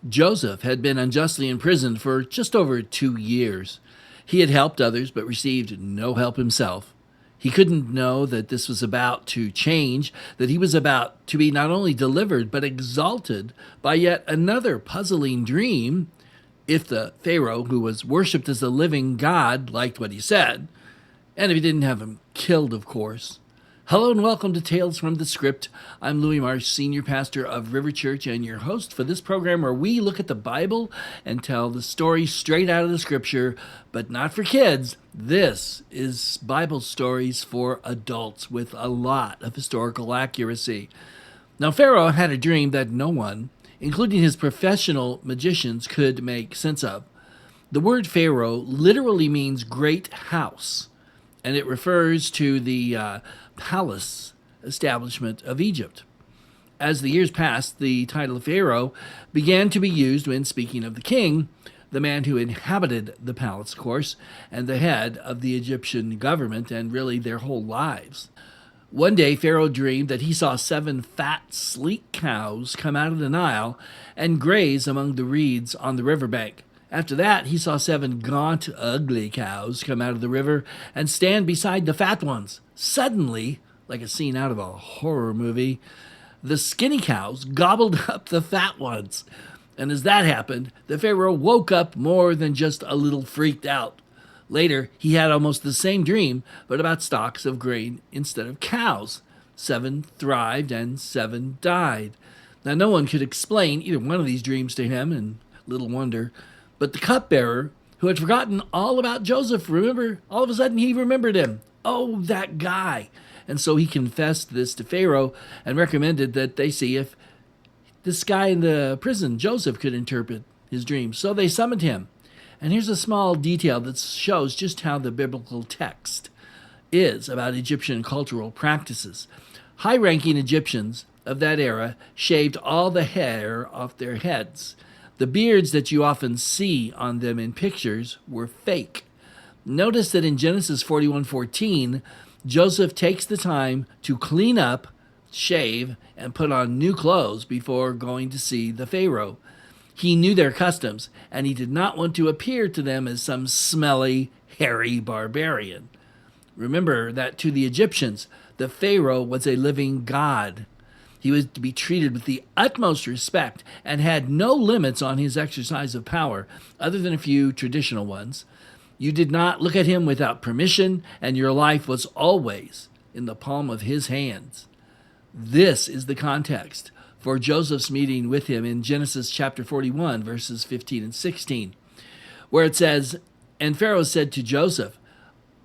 Joseph had been unjustly imprisoned for just over 2 years. He had helped others but received no help himself. He couldn't know that this was about to change, that he was about to be not only delivered but exalted by yet another puzzling dream, if the Pharaoh, who was worshipped as a living god, liked what he said, and if he didn't have him killed, of course. Hello and welcome to Tales from the Scrypt. I'm Louis Marsh, Senior Pastor of River Church, and your host for this program where we look at the Bible and tell the story straight out of the Scripture, but not for kids. This is Bible stories for adults with a lot of historical accuracy. Now, Pharaoh had a dream that no one, including his professional magicians, could make sense of. The word Pharaoh literally means great house, and it refers to the palace establishment of Egypt. As the years passed, the title of Pharaoh began to be used when speaking of the king, the man who inhabited the palace, of course, and the head of the Egyptian government and really their whole lives. One day, Pharaoh dreamed that he saw 7 fat, sleek cows come out of the Nile and graze among the reeds on the riverbank. After that, he saw 7 gaunt, ugly cows come out of the river and stand beside the fat ones. Suddenly, like a scene out of a horror movie, the skinny cows gobbled up the fat ones. And as that happened, the Pharaoh woke up more than just a little freaked out. Later, he had almost the same dream, but about stalks of grain instead of cows. 7 thrived and 7 died. Now, no one could explain either one of these dreams to him, and little wonder. But the cupbearer, who had forgotten all about Joseph, all of a sudden he remembered him. Oh, that guy. And so he confessed this to Pharaoh and recommended that they see if this guy in the prison, Joseph, could interpret his dreams. So they summoned him. And here's a small detail that shows just how the biblical text is about Egyptian cultural practices. High-ranking Egyptians of that era shaved all the hair off their heads. The beards that you often see on them in pictures were fake. Notice that in Genesis 41:14, Joseph takes the time to clean up, shave, and put on new clothes before going to see the Pharaoh. He knew their customs, and he did not want to appear to them as some smelly, hairy barbarian. Remember that to the Egyptians, the Pharaoh was a living god. He was to be treated with the utmost respect and had no limits on his exercise of power, other than a few traditional ones. You did not look at him without permission, and your life was always in the palm of his hands. This is the context for Joseph's meeting with him in Genesis chapter 41, verses 15 and 16, where it says, "And Pharaoh said to Joseph,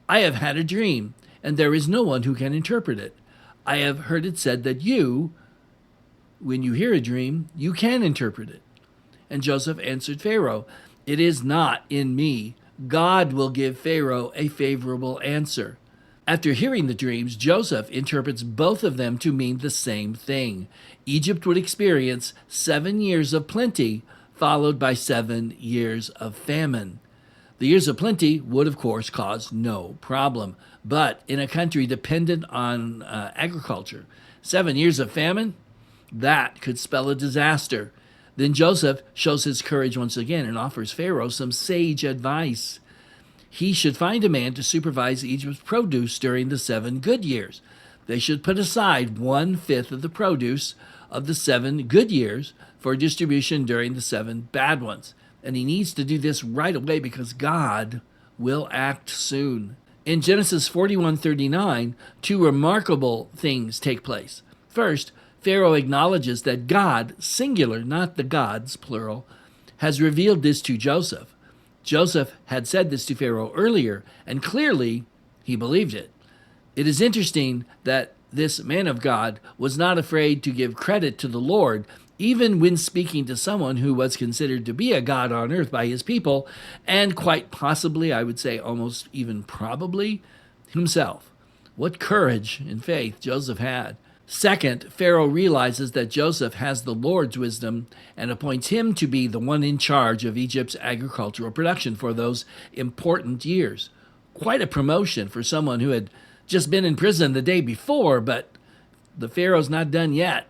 I have had a dream, and there is no one who can interpret it. I have heard it said that you, when you hear a dream, you can interpret it." And Joseph answered Pharaoh, "It is not in me. God will give Pharaoh a favorable answer." After hearing the dreams, Joseph interprets both of them to mean the same thing. Egypt would experience 7 years of plenty, followed by 7 years of famine. The years of plenty would, of course, cause no problem. But in a country dependent on agriculture, 7 years of famine, that could spell a disaster. Then Joseph shows his courage once again and offers Pharaoh some sage advice. He should find a man to supervise Egypt's produce during the 7 good years. They should put aside 1/5 of the produce of the 7 good years for distribution during the 7 bad ones. And he needs to do this right away because God will act soon. In Genesis 41:39, 2 remarkable things take place. First, Pharaoh acknowledges that God, singular, not the gods, plural, has revealed this to Joseph. Joseph had said this to Pharaoh earlier, and clearly he believed it. It is interesting that this man of God was not afraid to give credit to the Lord, even when speaking to someone who was considered to be a god on earth by his people, and quite possibly, I would say almost even probably, himself. What courage and faith Joseph had. Second, Pharaoh realizes that Joseph has the Lord's wisdom and appoints him to be the one in charge of Egypt's agricultural production for those important years. Quite a promotion for someone who had just been in prison the day before, but the Pharaoh's not done yet.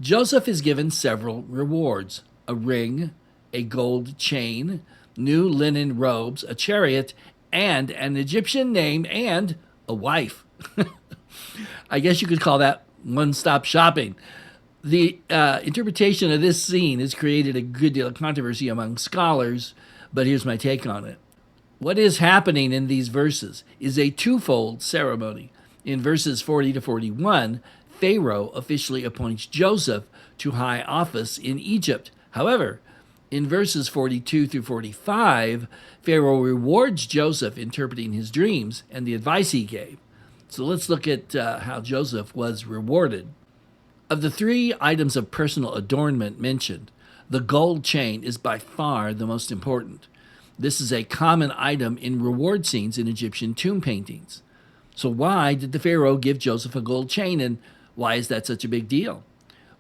Joseph is given several rewards. a ring, a gold chain, new linen robes, a chariot, and an Egyptian name, and a wife. I guess you could call that one-stop shopping. The interpretation of this scene has created a good deal of controversy among scholars, but here's my take on it. What is happening in these verses is a twofold ceremony. In verses 40 to 41, Pharaoh officially appoints Joseph to high office in Egypt. However, in verses 42 through 45, Pharaoh rewards Joseph interpreting his dreams and the advice he gave. So let's look at how Joseph was rewarded. Of the three items of personal adornment mentioned, the gold chain is by far the most important. This is a common item in reward scenes in Egyptian tomb paintings. So why did the Pharaoh give Joseph a gold chain, and why is that such a big deal?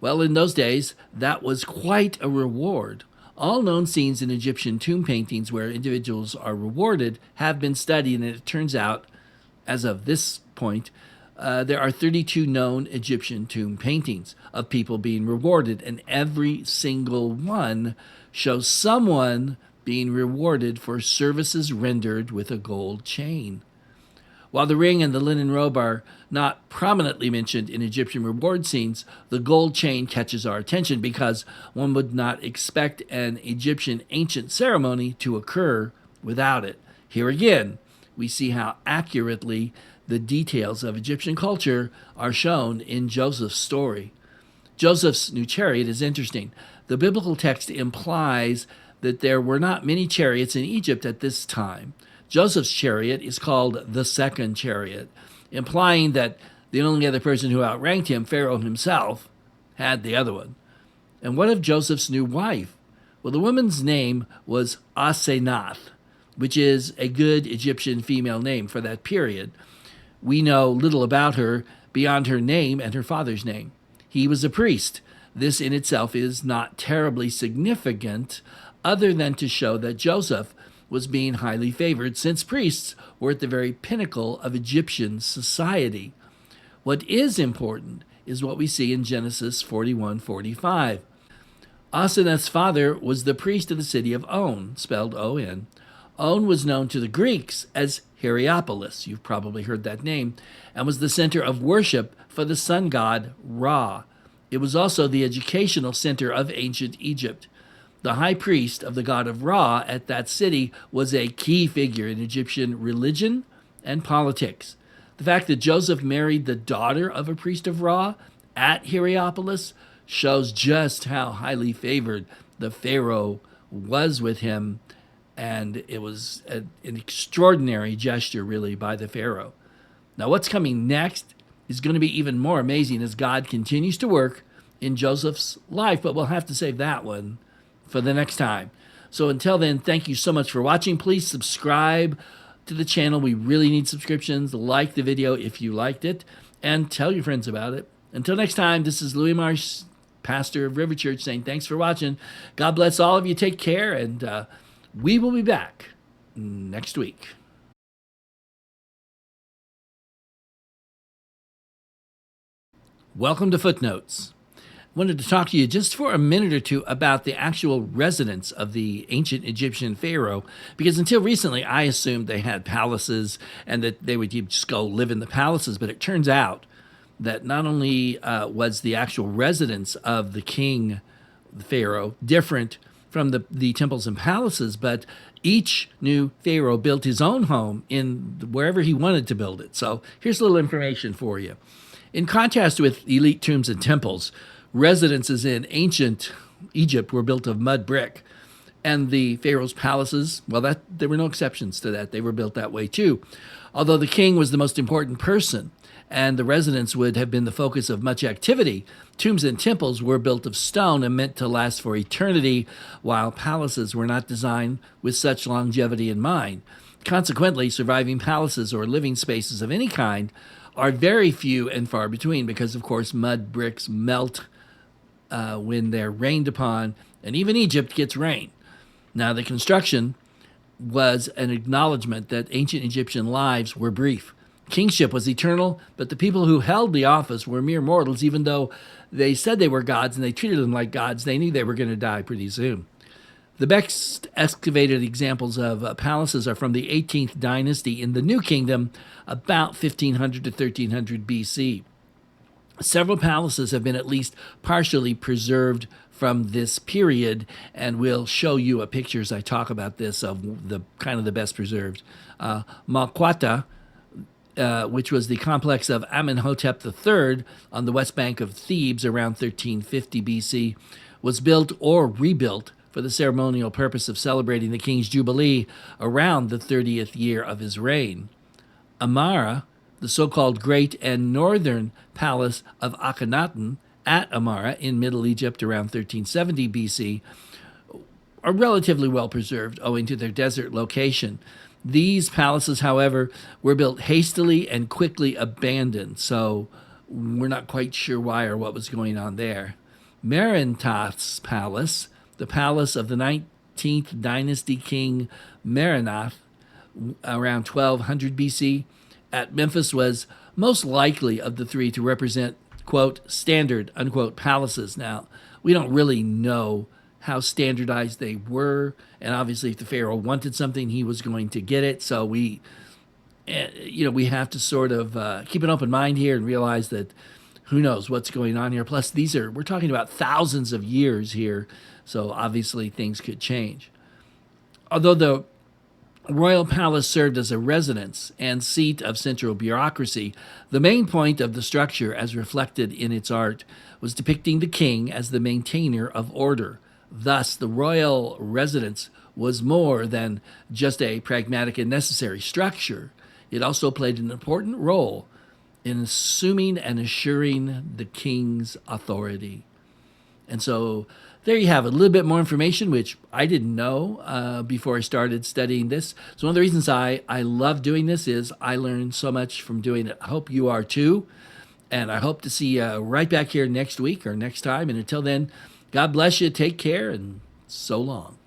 Well, in those days, that was quite a reward. All known scenes in Egyptian tomb paintings where individuals are rewarded have been studied, and it turns out, as of this point, there are 32 known Egyptian tomb paintings of people being rewarded, and every single one shows someone being rewarded for services rendered with a gold chain. While the ring and the linen robe are not prominently mentioned in Egyptian reward scenes, the gold chain catches our attention because one would not expect an Egyptian ancient ceremony to occur without it. Here again, we see how accurately the details of Egyptian culture are shown in Joseph's story. Joseph's new chariot is interesting. The biblical text implies that there were not many chariots in Egypt at this time. Joseph's chariot is called the second chariot, implying that the only other person who outranked him, Pharaoh himself, had the other one. And what of Joseph's new wife? Well, the woman's name was Asenath, which is a good Egyptian female name for that period. We know little about her beyond her name and her father's name. He was a priest. This in itself is not terribly significant, other than to show that Joseph was being highly favored, since priests were at the very pinnacle of Egyptian society. What is important is what we see in Genesis 41:45. Asenath's father was the priest of the city of On, spelled O-N. On was known to the Greeks as Hierapolis, you've probably heard that name, and was the center of worship for the sun god Ra. It was also the educational center of ancient Egypt. The high priest of the god of Ra at that city was a key figure in Egyptian religion and politics. The fact that Joseph married the daughter of a priest of Ra at Hierapolis shows just how highly favored the Pharaoh was with him, and it was an extraordinary gesture, really, by the Pharaoh. Now, what's coming next is going to be even more amazing as God continues to work in Joseph's life, but we'll have to save that one for the next time. So until then, thank you so much for watching. Please subscribe to the channel. We really need subscriptions. Like the video if you liked it, and tell your friends about it. Until next time, this is Louis Marsh, pastor of River Church, saying thanks for watching. God bless all of you. Take care, and we will be back next week. Welcome to Footnotes. I wanted to talk to you just for a minute or two about the actual residence of the ancient Egyptian pharaoh, because until recently I assumed they had palaces and that they would just go live in the palaces, but it turns out that not only was the actual residence of the king, the pharaoh, different from the temples and palaces, but each new pharaoh built his own home in wherever he wanted to build it. So here's a little information for you. In contrast with elite tombs and temples, residences in ancient Egypt were built of mud brick, and the pharaoh's palaces, well, there were no exceptions to that. They were built that way too. Although the king was the most important person, and the residence would have been the focus of much activity, tombs and temples were built of stone and meant to last for eternity, while palaces were not designed with such longevity in mind. Consequently, surviving palaces or living spaces of any kind are very few and far between because, of course, mud bricks melt when they're rained upon, and even Egypt gets rain. Now, the construction was an acknowledgement that ancient Egyptian lives were brief. Kingship was eternal, but the people who held the office were mere mortals, even though they said they were gods and they treated them like gods. They knew they were going to die pretty soon. The best excavated examples of palaces are from the 18th dynasty in the New Kingdom, about 1500 to 1300 BC. Several palaces have been at least partially preserved from this period, and we'll show you a picture as I talk about this of the kind of the best preserved. Malquata, which was the complex of Amenhotep III on the west bank of Thebes around 1350 BC, was built or rebuilt for the ceremonial purpose of celebrating the king's jubilee around the 30th year of his reign. Amara, the so-called Great and Northern Palace of Akhenaten at Amara in Middle Egypt around 1370 BC, are relatively well preserved owing to their desert location. These palaces, however, were built hastily and quickly abandoned, so we're not quite sure why or what was going on there. Merentath's palace, the palace of the 19th dynasty king Merenath, around 1200 BC, at Memphis, was most likely of the three to represent, quote, standard, unquote, palaces. Now, we don't really know how standardized they were, and obviously if the Pharaoh wanted something, he was going to get it. So we have to sort of keep an open mind here and realize that who knows what's going on here. Plus, we're talking about thousands of years here, so obviously things could change. Although the royal palace served as a residence and seat of central bureaucracy, the main point of the structure, as reflected in its art, was depicting the king as the maintainer of order. Thus, the royal residence was more than just a pragmatic and necessary structure. It also played an important role in assuming and assuring the king's authority. And so there you have it, a little bit more information, which I didn't know before I started studying this. So one of the reasons I love doing this is I learned so much from doing it. I hope you are too. And I hope to see you right back here next week or next time. And until then, God bless you, take care, and so long.